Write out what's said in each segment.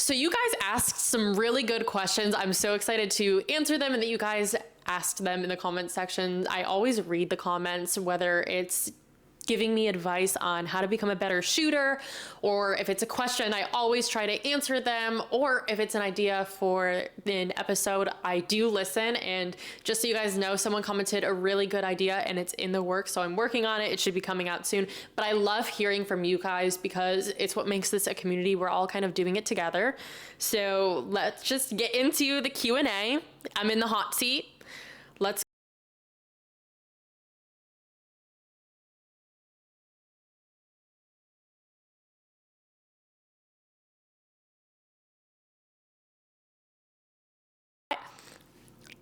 So you guys asked some really good questions. I'm so excited to answer them and that you guys asked them in the comment section. I always read the comments, whether it's giving me advice on how to become a better shooter, or if it's a question, I always try to answer them, or if it's an idea for an episode, I do listen. And just so you guys know, someone commented a really good idea and it's in the works, so I'm working on it. It should be coming out soon. But I love hearing from you guys because it's what makes this a community. We're all kind of doing it together. So let's just get into the Q&A. I'm in the hot seat. Let's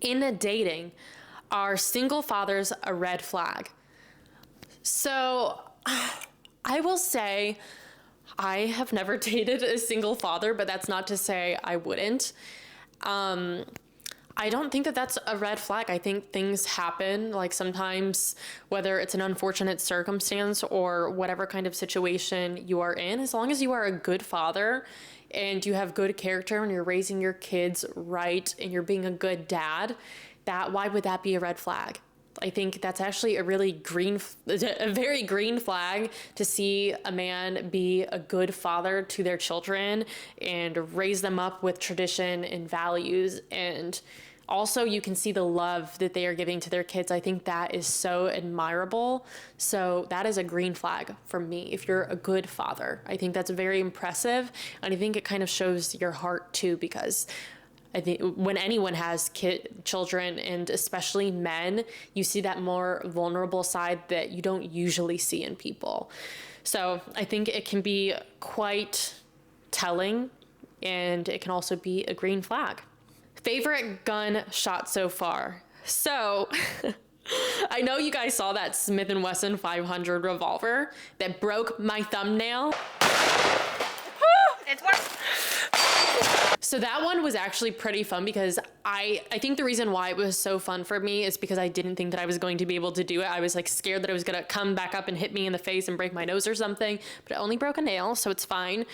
in dating, are single fathers a red flag? So I will say I have never dated a single father, but that's not to say I wouldn't. I don't think that that's a red flag. I think things happen, like sometimes, whether it's an unfortunate circumstance or whatever kind of situation you are in, as long as you are a good father and you have good character and you're raising your kids right and you're being a good dad, why would that be a red flag? I think that's actually a very green flag to see a man be a good father to their children and raise them up with tradition and values. And also you can see the love that they are giving to their kids. I think that is so admirable. So that is a green flag for me. If you're a good father, I think that's very impressive. And I think it kind of shows your heart too, because I think when anyone has children, and especially men, you see that more vulnerable side that you don't usually see in people. So I think it can be quite telling, and it can also be a green flag. Favorite gun shot so far? So I know you guys saw that Smith & Wesson 500 revolver that broke my thumbnail. It's worse. So that one was actually pretty fun because I think the reason why it was so fun for me is because I didn't think that I was going to be able to do it. I was like scared that it was going to come back up and hit me in the face and break my nose or something, but it only broke a nail, so it's fine.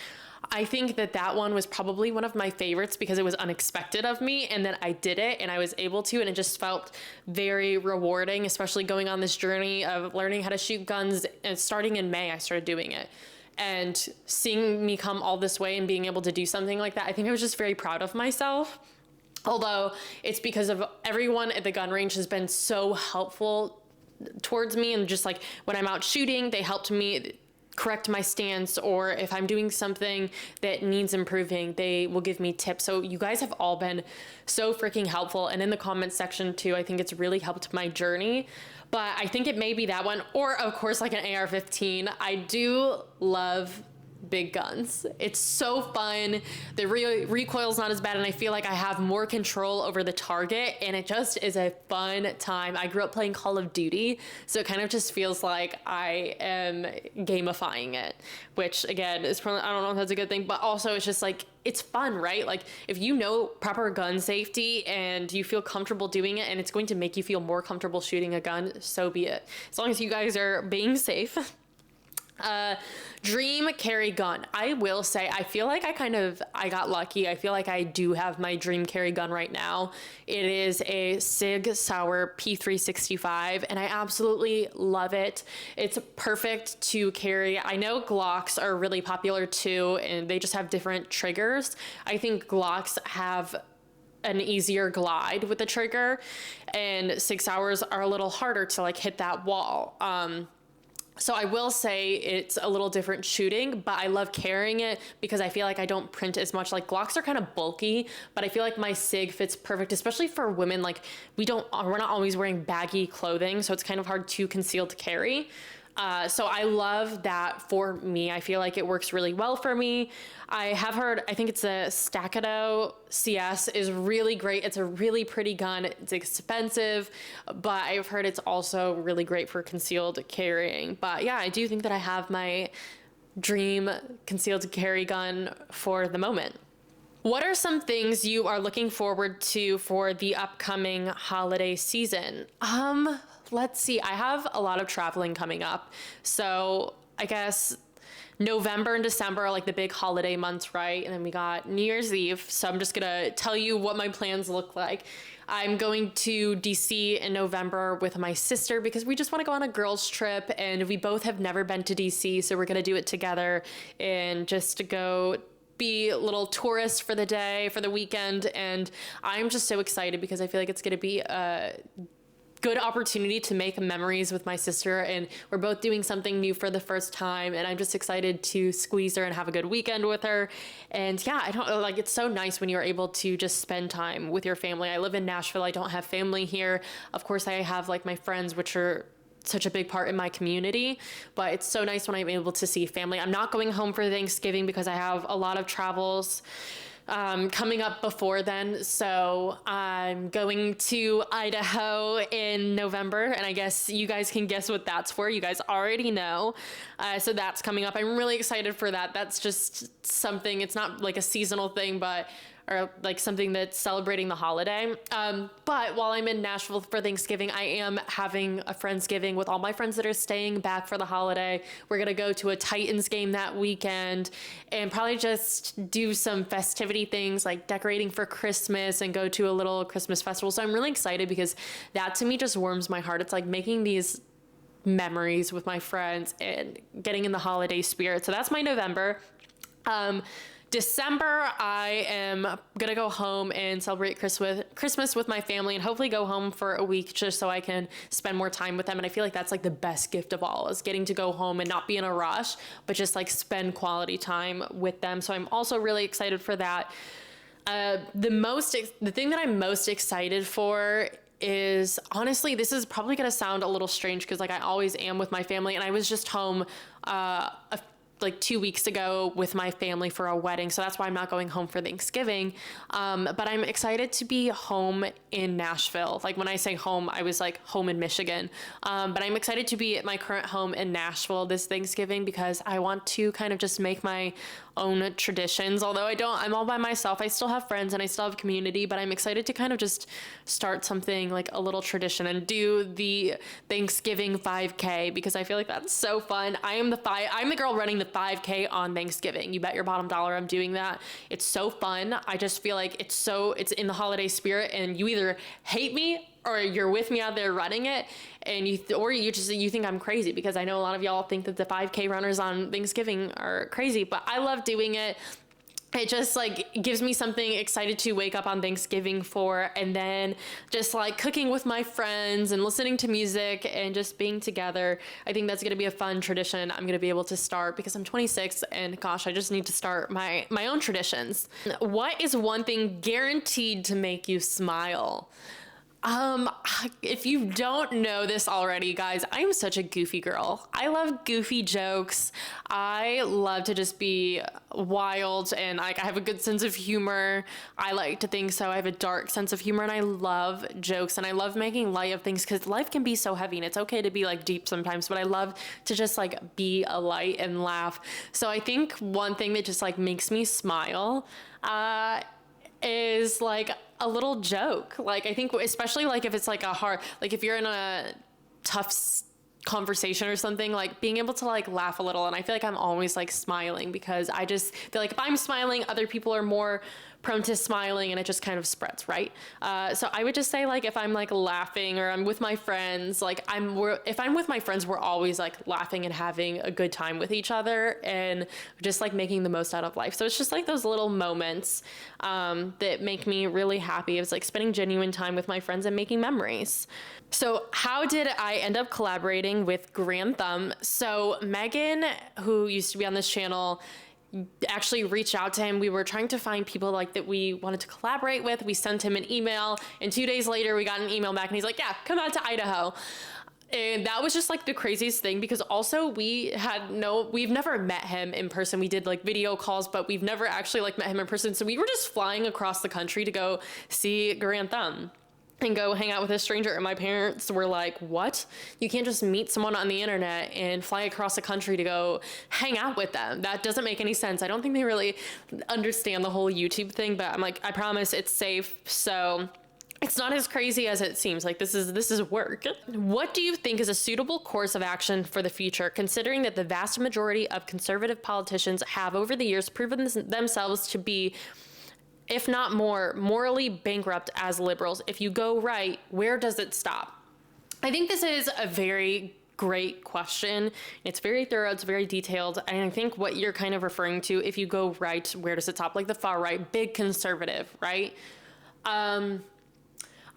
I think that one was probably one of my favorites because it was unexpected of me, and then I did it and I was able to, and it just felt very rewarding, especially going on this journey of learning how to shoot guns. And starting in May, I started doing it. And seeing me come all this way and being able to do something like that, I think I was just very proud of myself. Although it's because of everyone at the gun range has been so helpful towards me, and just like when I'm out shooting, they helped me correct my stance, or if I'm doing something that needs improving, they will give me tips. So you guys have all been so freaking helpful. And in the comments section too, I think it's really helped my journey. But I think it may be that one, or of course like an AR-15. I do love big guns. It's so fun. The recoil's not as bad, and I feel like I have more control over the target, and it just is a fun time. I grew up playing Call of Duty, so it kind of just feels like I am gamifying it, which again is probably, I don't know if that's a good thing, but also it's just like, it's fun, right? Like if you know proper gun safety and you feel comfortable doing it and it's going to make you feel more comfortable shooting a gun, so be it. As long as you guys are being safe. Dream carry gun. I will say, I feel like I got lucky. I feel like I do have my dream carry gun right now. It is a Sig Sauer P365, and I absolutely love it. It's perfect to carry. I know Glocks are really popular too, and they just have different triggers. I think Glocks have an easier glide with the trigger, and Sig Sauers are a little harder to like hit that wall. So I will say it's a little different shooting, but I love carrying it because I feel like I don't print as much. Like Glocks are kind of bulky, but I feel like my Sig fits perfect, especially for women. Like we're not always wearing baggy clothing, so it's kind of hard to conceal to carry. So I love that for me. I feel like it works really well for me. I have heard, I think it's a Staccato CS is really great. It's a really pretty gun. It's expensive, but I've heard it's also really great for concealed carrying. But yeah, I do think that I have my dream concealed carry gun for the moment. What are some things you are looking forward to for the upcoming holiday season? Let's see. I have a lot of traveling coming up. So I guess November and December are like the big holiday months, right? And then we got New Year's Eve. So I'm just gonna tell you what my plans look like. I'm going to DC in November with my sister because we just want to go on a girls trip, and we both have never been to DC, so we're gonna do it together and just to go be little tourists for the day, for the weekend. And I'm just so excited because I feel like it's gonna be a good opportunity to make memories with my sister, and we're both doing something new for the first time, and I'm just excited to squeeze her and have a good weekend with her. And yeah, I don't like, it's so nice when you're able to just spend time with your family. I live in Nashville. I don't have family here. Of course, I have like my friends, which are such a big part in my community, but it's so nice when I'm able to see family. I'm not going home for Thanksgiving because I have a lot of travels coming up before then. So I'm going to Idaho in November, and I guess you guys can guess what that's for. You guys already know. So that's coming up. I'm really excited for that. That's just something, it's not like a seasonal thing, but or like something that's celebrating the holiday. But while I'm in Nashville for Thanksgiving, I am having a Friendsgiving with all my friends that are staying back for the holiday. We're gonna go to a Titans game that weekend and probably just do some festivity things like decorating for Christmas and go to a little Christmas festival. So I'm really excited because that to me just warms my heart. It's like making these memories with my friends and getting in the holiday spirit. So that's my November. December, I am gonna go home and celebrate Christmas with my family, and hopefully go home for a week just so I can spend more time with them. And I feel like that's like the best gift of all, is getting to go home and not be in a rush, but just like spend quality time with them. So I'm also really excited for that. The thing that I'm most excited for is, honestly, this is probably gonna sound a little strange because like I always am with my family, and I was just home like 2 weeks ago with my family for a wedding. So that's why I'm not going home for Thanksgiving. But I'm excited to be home in Nashville. Like when I say home, I was like home in Michigan. But I'm excited to be at my current home in Nashville this Thanksgiving because I want to kind of just make my own traditions. Although I'm all by myself. I still have friends and I still have community, but I'm excited to kind of just start something like a little tradition and do the Thanksgiving 5K because I feel like that's so fun. I'm the girl running the 5K on Thanksgiving. You bet your bottom dollar I'm doing that. It's so fun. I just feel like it's in the holiday spirit, and you either hate me or you're with me out there running it, and you think I'm crazy, because I know a lot of y'all think that the 5K runners on Thanksgiving are crazy, but I love doing it. It just like gives me something excited to wake up on Thanksgiving for, and then just like cooking with my friends and listening to music and just being together. I think that's going to be a fun tradition I'm going to be able to start because I'm 26 and gosh, I just need to start my own traditions. What is one thing guaranteed to make you smile? If you don't know this already, guys, I'm such a goofy girl. I love goofy jokes. I love to just be wild, and like I have a good sense of humor. I like to think so. I have a dark sense of humor, and I love jokes, and I love making light of things because life can be so heavy, and it's okay to be like deep sometimes, but I love to just like be a light and laugh. So I think one thing that just like makes me smile, is like a little joke. Like I think especially like if it's like like if you're in a tough conversation or something, like being able to like laugh a little. And I feel like I'm always like smiling because I just feel like if I'm smiling, other people are more prone to smiling, and it just kind of spreads, right? So I would just say like if I'm like laughing or I'm with my friends, like if I'm with my friends, we're always like laughing and having a good time with each other and just like making the most out of life. So it's just like those little moments that make me really happy. It's like spending genuine time with my friends and making memories. So how did I end up collaborating with GrandThum? So Megan, who used to be on this channel, actually reached out to him. We were trying to find people like that we wanted to collaborate with. We sent him an email, and 2 days later we got an email back and he's like, yeah, come out to Idaho. And that was just like the craziest thing because also we've never met him in person. We did like video calls, but we've never actually like met him in person. So we were just flying across the country to go see GrandThum and go hang out with a stranger. And my parents were like, what? You can't just meet someone on the internet and fly across the country to go hang out with them. That doesn't make any sense. I don't think they really understand the whole YouTube thing, but I'm like, I promise it's safe. So It's not as crazy as it seems. Like, this is work. What do you think is a suitable course of action for the future, considering that the vast majority of conservative politicians have over the years proven themselves to be, if not more, morally bankrupt as liberals? If you go right, where does it stop? I think this is a very great question. It's very thorough, it's very detailed. And I think what you're kind of referring to, if you go right, where does it stop? Like the far right, big conservative, right?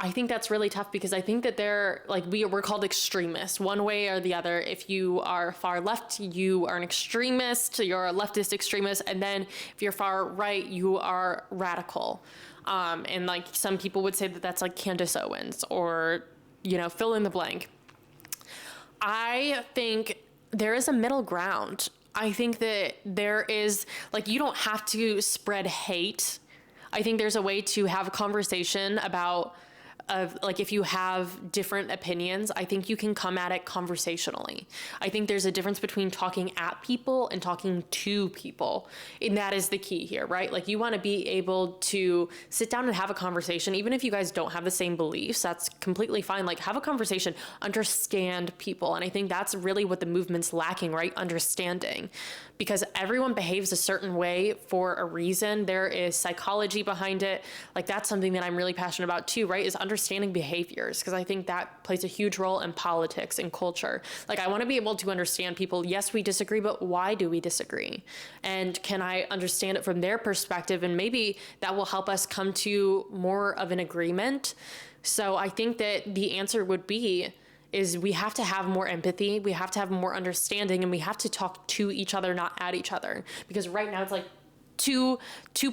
I think that's really tough because I think that they're like, we're called extremists one way or the other. If you are far left, you are an extremist, you're a leftist extremist. And then if you're far right, you are radical. And like some people would say that that's like Candace Owens or, fill in the blank. I think there is a middle ground. I think that there is, like, you don't have to spread hate. I think there's a way to have a conversation about, like, if you have different opinions, I think you can come at it conversationally. I think there's a difference between talking at people and talking to people. And that is the key here, right? Like, you want to be able to sit down and have a conversation, even if you guys don't have the same beliefs, that's completely fine. Like, have a conversation, understand people. And I think that's really what the movement's lacking, right? Understanding. Because everyone behaves a certain way for a reason. There is psychology behind it. Like, that's something that I'm really passionate about too, right? Is understanding behaviors, because I think that plays a huge role in politics and culture. Like, I want to be able to understand people. Yes, we disagree, but why do we disagree? And can I understand it from their perspective? And maybe that will help us come to more of an agreement. So I think that the answer would be, is we have to have more empathy, we have to have more understanding, and we have to talk to each other, not at each other. Because right now it's like two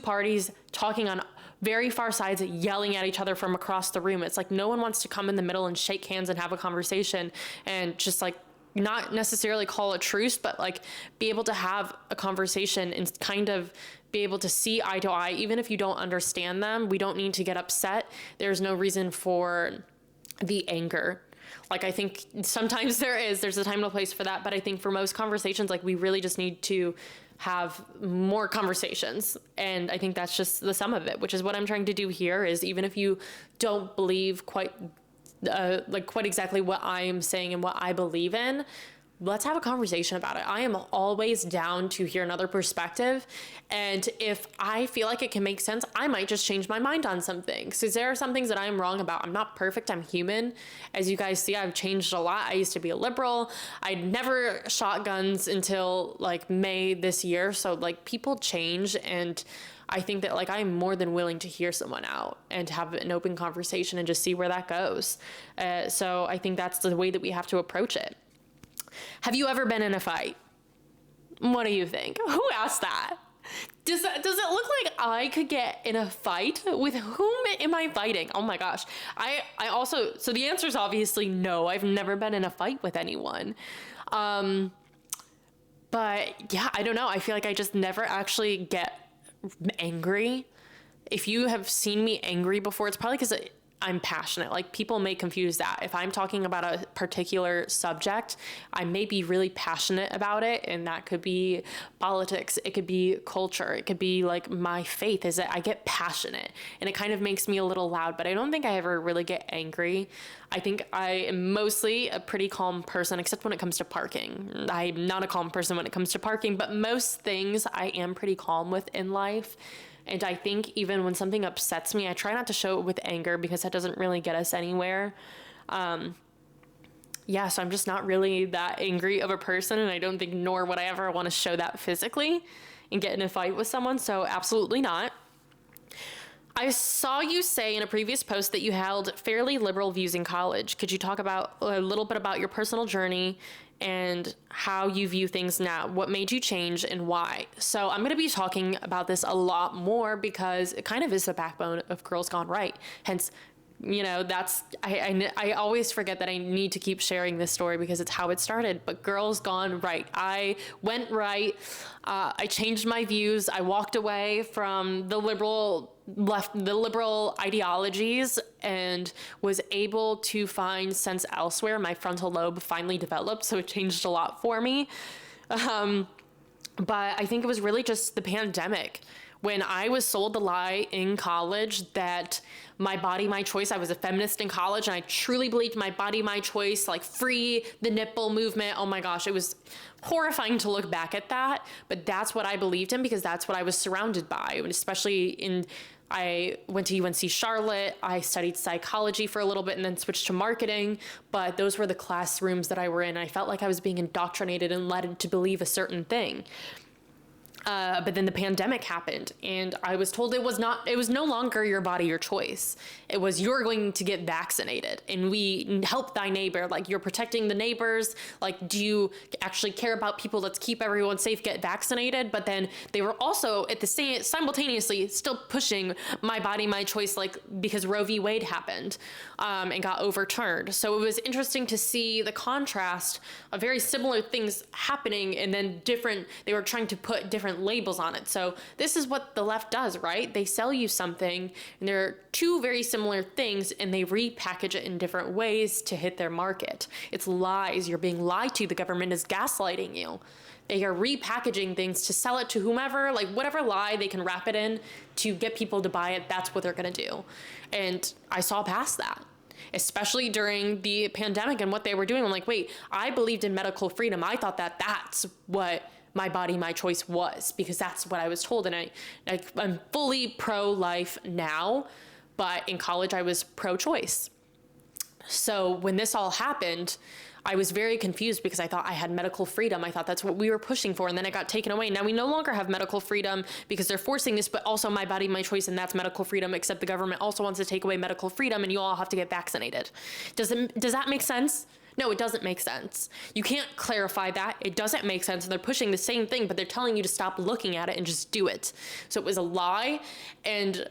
parties talking on very far sides, yelling at each other from across the room. It's like no one wants to come in the middle and shake hands and have a conversation and just like not necessarily call a truce, but like be able to have a conversation and kind of be able to see eye to eye. Even if you don't understand them, we don't need to get upset. There's no reason for the anger. Like, I think sometimes there's a time and a place for that. But I think for most conversations, like, we really just need to have more conversations. And I think that's just the sum of it, which is what I'm trying to do here. Is even if you don't believe quite exactly what I am saying and what I believe in, let's have a conversation about it. I am always down to hear another perspective. And if I feel like it can make sense, I might just change my mind on some things. Because there are some things that I'm wrong about. I'm not perfect. I'm human. As you guys see, I've changed a lot. I used to be a liberal. I'd never shot guns until like May this year. So like people change. And I think that like I'm more than willing to hear someone out and have an open conversation and just see where that goes. So I think that's the way that we have to approach it. Have you ever been in a fight? What do you think? Who asked that? Does it look like I could get in a fight? With whom am I fighting? Oh my gosh. I also, so the answer is obviously no. I've never been in a fight with anyone. But yeah, I don't know. I feel like I just never actually get angry. If you have seen me angry before, it's probably because I'm passionate. Like, people may confuse that. If I'm talking about a particular subject, I may be really passionate about it. And that could be politics. It could be culture. It could be like my faith, is that I get passionate and it kind of makes me a little loud, but I don't think I ever really get angry. I think I am mostly a pretty calm person, except when it comes to parking. I'm not a calm person when it comes to parking, but most things I am pretty calm with in life. And I think even when something upsets me, I try not to show it with anger because that doesn't really get us anywhere. So I'm just not really that angry of a person, and I don't think nor would I ever want to show that physically and get in a fight with someone. So absolutely not. I saw you say in a previous post that you held fairly liberal views in college. Could you talk about a little bit about your personal journey and how you view things now? What made you change and why? So I'm going to be talking about this a lot more because it kind of is the backbone of Girls Gone Right. Hence, that's, I always forget that I need to keep sharing this story because it's how it started. But Girls Gone Right. I went right. I changed my views. I walked away from the liberal ideologies and was able to find sense elsewhere. My frontal lobe finally developed, so it changed a lot for me. But I think it was really just the pandemic When I was sold the lie in college that my body, my choice, I was a feminist in college and I truly believed my body, my choice, like free the nipple movement. Oh my gosh, it was horrifying to look back at that. But that's what I believed in because that's what I was surrounded by. And especially I went to UNC Charlotte. I studied psychology for a little bit and then switched to marketing. But those were the classrooms that I were in. I felt like I was being indoctrinated and led to believe a certain thing. But then the pandemic happened and I was told it was no longer your body, your choice. It was, you're going to get vaccinated and we help thy neighbor. Like, you're protecting the neighbors. Like, do you actually care about people? Let's keep everyone safe, get vaccinated. But then they were also at the same, simultaneously still pushing my body, my choice, like, because Roe v. Wade happened, and got overturned. So it was interesting to see the contrast of very similar things happening and then they were trying to put different labels on it. So this is what the left does, right? They sell you something and they're two very similar things and they repackage it in different ways to hit their market. It's lies. You're being lied to. The government is gaslighting you. They are repackaging things to sell it to whomever, like whatever lie they can wrap it in to get people to buy it. That's what they're going to do. And I saw past that, especially during the pandemic and what they were doing. I'm like, wait, I believed in medical freedom. I thought that that's what my body, my choice was, because that's what I was told. And I'm fully pro-life now, but in college I was pro-choice. So when this all happened, I was very confused because I thought I had medical freedom. I thought that's what we were pushing for. And then it got taken away. Now we no longer have medical freedom because they're forcing this, but also my body, my choice, and that's medical freedom, except the government also wants to take away medical freedom and you all have to get vaccinated. Does that make sense? No, it doesn't make sense. You can't clarify that. It doesn't make sense. And they're pushing the same thing, but they're telling you to stop looking at it and just do it. So it was a lie. And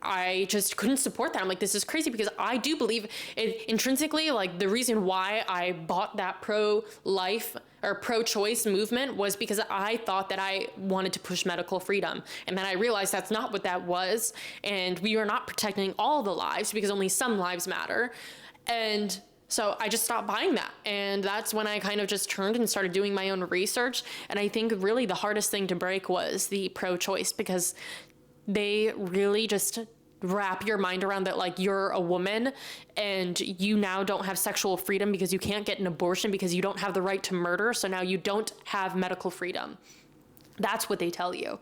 I just couldn't support that. I'm like, this is crazy because I do believe it intrinsically. Like, the reason why I bought that pro-life or pro-choice movement was because I thought that I wanted to push medical freedom. And then I realized that's not what that was. And we are not protecting all the lives because only some lives matter. And so I just stopped buying that. And that's when I kind of just turned and started doing my own research. And I think really the hardest thing to break was the pro-choice, because they really just wrap your mind around that, like, you're a woman and you now don't have sexual freedom because you can't get an abortion because you don't have the right to murder. So now you don't have medical freedom. That's what they tell you.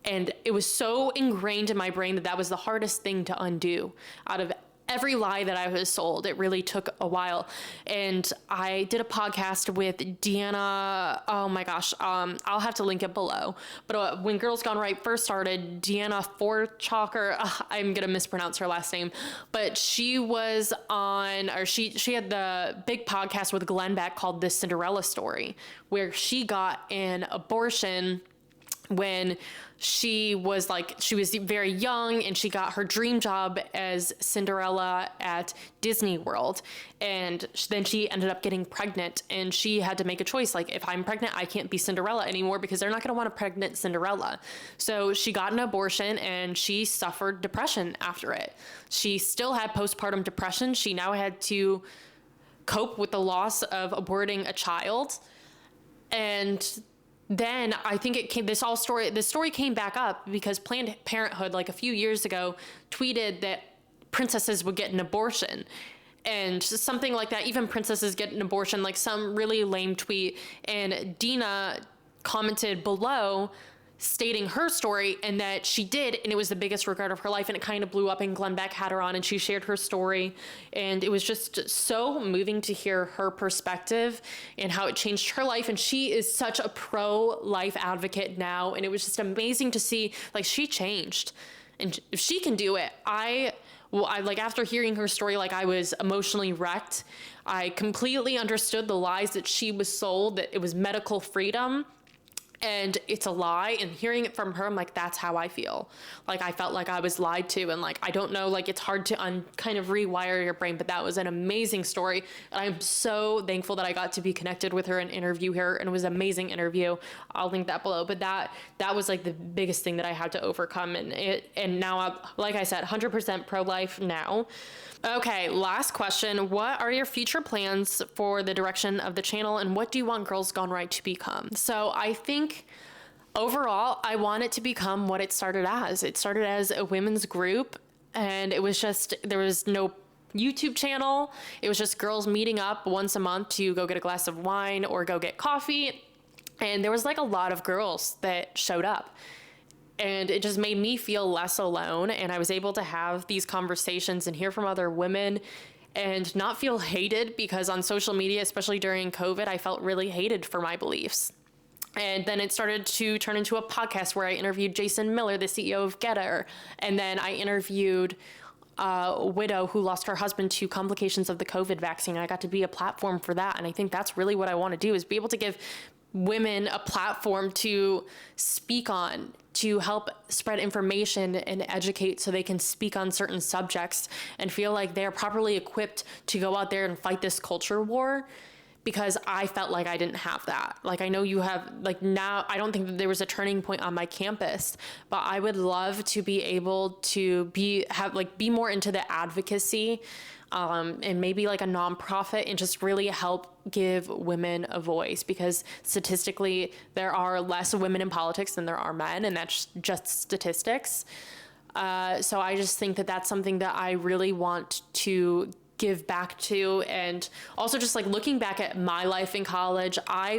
And it was so ingrained in my brain that that was the hardest thing to undo out of every lie that I was sold. It really took a while. And I did a podcast with Deanna. Oh my gosh. I'll have to link it below. But when Girls Gone Right first started, Deanna Forchaker, I'm going to mispronounce her last name, but she was on, or she had the big podcast with Glenn Beck called The Cinderella Story, where she got an abortion when she was very young and she got her dream job as Cinderella at Disney World. And then she ended up getting pregnant and she had to make a choice. Like, if I'm pregnant, I can't be Cinderella anymore because they're not going to want a pregnant Cinderella. So she got an abortion and she suffered depression after it. She still had postpartum depression. She now had to cope with the loss of aborting a child. And then I think this story came back up because Planned Parenthood, like a few years ago, tweeted that princesses would get an abortion. And something like that, even princesses get an abortion, like some really lame tweet. And Dina commented below stating her story and that she did, and it was the biggest regret of her life, and it kind of blew up, and Glenn Beck had her on and she shared her story, and it was just so moving to hear her perspective and how it changed her life. And she is such a pro-life advocate now, and it was just amazing to see, like, she changed, and if she can do it, I like, after hearing her story, like, I was emotionally wrecked. I completely understood the lies that she was sold, that it was medical freedom and it's a lie. And hearing it from her, I'm like, that's how I feel. Like, I felt like I was lied to. And like, I don't know, like, it's hard to kind of rewire your brain, but that was an amazing story. And I'm so thankful that I got to be connected with her and interview her. And it was an amazing interview. I'll link that below. But that was like the biggest thing that I had to overcome. And now, like I said, 100% pro-life now. Okay, last question. What are your future plans for the direction of the channel, and what do you want Girls Gone Right to become? So I think Overall, I want it to become what it started as. It started as a women's group, and it was just, there was no YouTube channel. It was just girls meeting up once a month to go get a glass of wine or go get coffee. And there was like a lot of girls that showed up. And it just made me feel less alone. And I was able to have these conversations and hear from other women and not feel hated, because on social media, especially during COVID, I felt really hated for my beliefs. And then it started to turn into a podcast where I interviewed Jason Miller, the CEO of Getter. And then I interviewed a widow who lost her husband to complications of the COVID vaccine. I got to be a platform for that. And I think that's really what I want to do, is be able to give women a platform to speak on, to help spread information and educate so they can speak on certain subjects and feel like they're properly equipped to go out there and fight this culture war. Because I felt like I didn't have that. Like, I know you have, like, now I don't think that there was a turning point on my campus, but I would love to be able to be more into the advocacy, and maybe like a nonprofit, and just really help give women a voice, because statistically there are less women in politics than there are men, and that's just statistics. So I just think that that's something that I really want to give back to. And also just like looking back at my life in college, I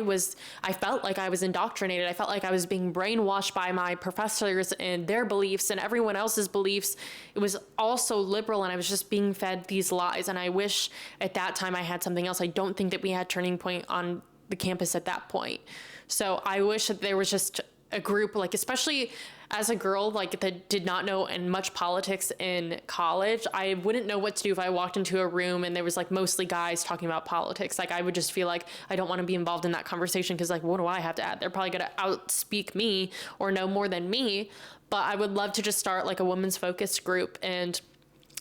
felt like I was indoctrinated. I felt like I was being brainwashed by my professors and their beliefs and everyone else's beliefs. It was all so liberal, and I was just being fed these lies. And I wish at that time I had something else. I don't think that we had Turning Point on the campus at that point. So I wish that there was just a group, like, especially as a girl, like, that did not know much politics in college, I wouldn't know what to do if I walked into a room and there was like mostly guys talking about politics. Like, I would just feel like I don't want to be involved in that conversation, because like, what do I have to add? They're probably going to outspeak me or know more than me. But I would love to just start like a women's focused group. And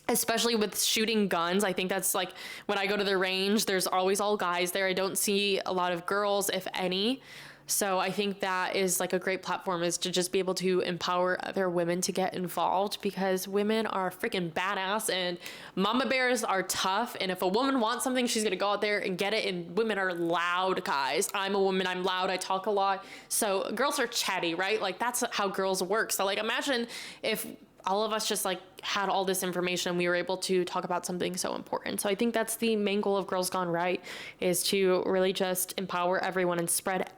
especially with shooting guns, I think that's like, when I go to the range, there's always all guys there. I don't see a lot of girls, if any. So I think that is like a great platform, is to just be able to empower other women to get involved, because women are freaking badass and mama bears are tough. And if a woman wants something, she's going to go out there and get it. And women are loud, guys. I'm a woman. I'm loud. I talk a lot. So girls are chatty, right? Like, that's how girls work. So like, imagine if all of us just like had all this information and we were able to talk about something so important. So I think that's the main goal of Girls Gone Right, is to really just empower everyone and spread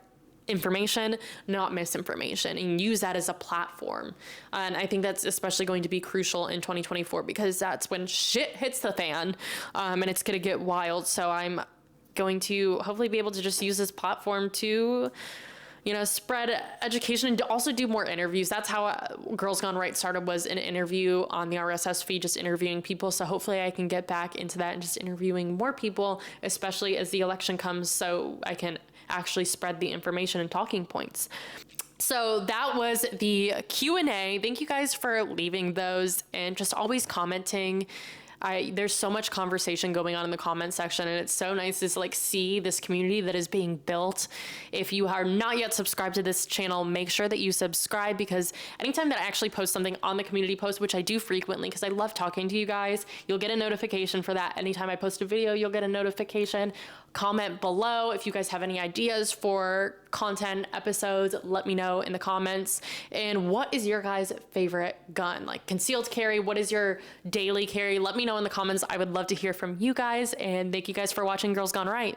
information, not misinformation, and use that as a platform. And I think that's especially going to be crucial in 2024, because that's when shit hits the fan, and it's going to get wild. So I'm going to hopefully be able to just use this platform to, you know, spread education and to also do more interviews. That's how Girls Gone Right started, was an interview on the RSS feed, just interviewing people. So hopefully I can get back into that and just interviewing more people, especially as the election comes, so I can actually spread the information and talking points. So that was the Q&A. Thank you guys for leaving those and just always commenting. There's so much conversation going on in the comment section, and it's so nice to like see this community that is being built. If you are not yet subscribed to this channel, make sure that you subscribe, because anytime that I actually post something on the community post, which I do frequently because I love talking to you guys, you'll get a notification for that. Anytime I post a video, you'll get a notification. Comment below if you guys have any ideas for content episodes. Let me know in the comments. And what is your guys' favorite gun? Like, concealed carry, what is your daily carry? Let me know in the comments. I would love to hear from you guys, and thank you guys for watching Girls Gone Right.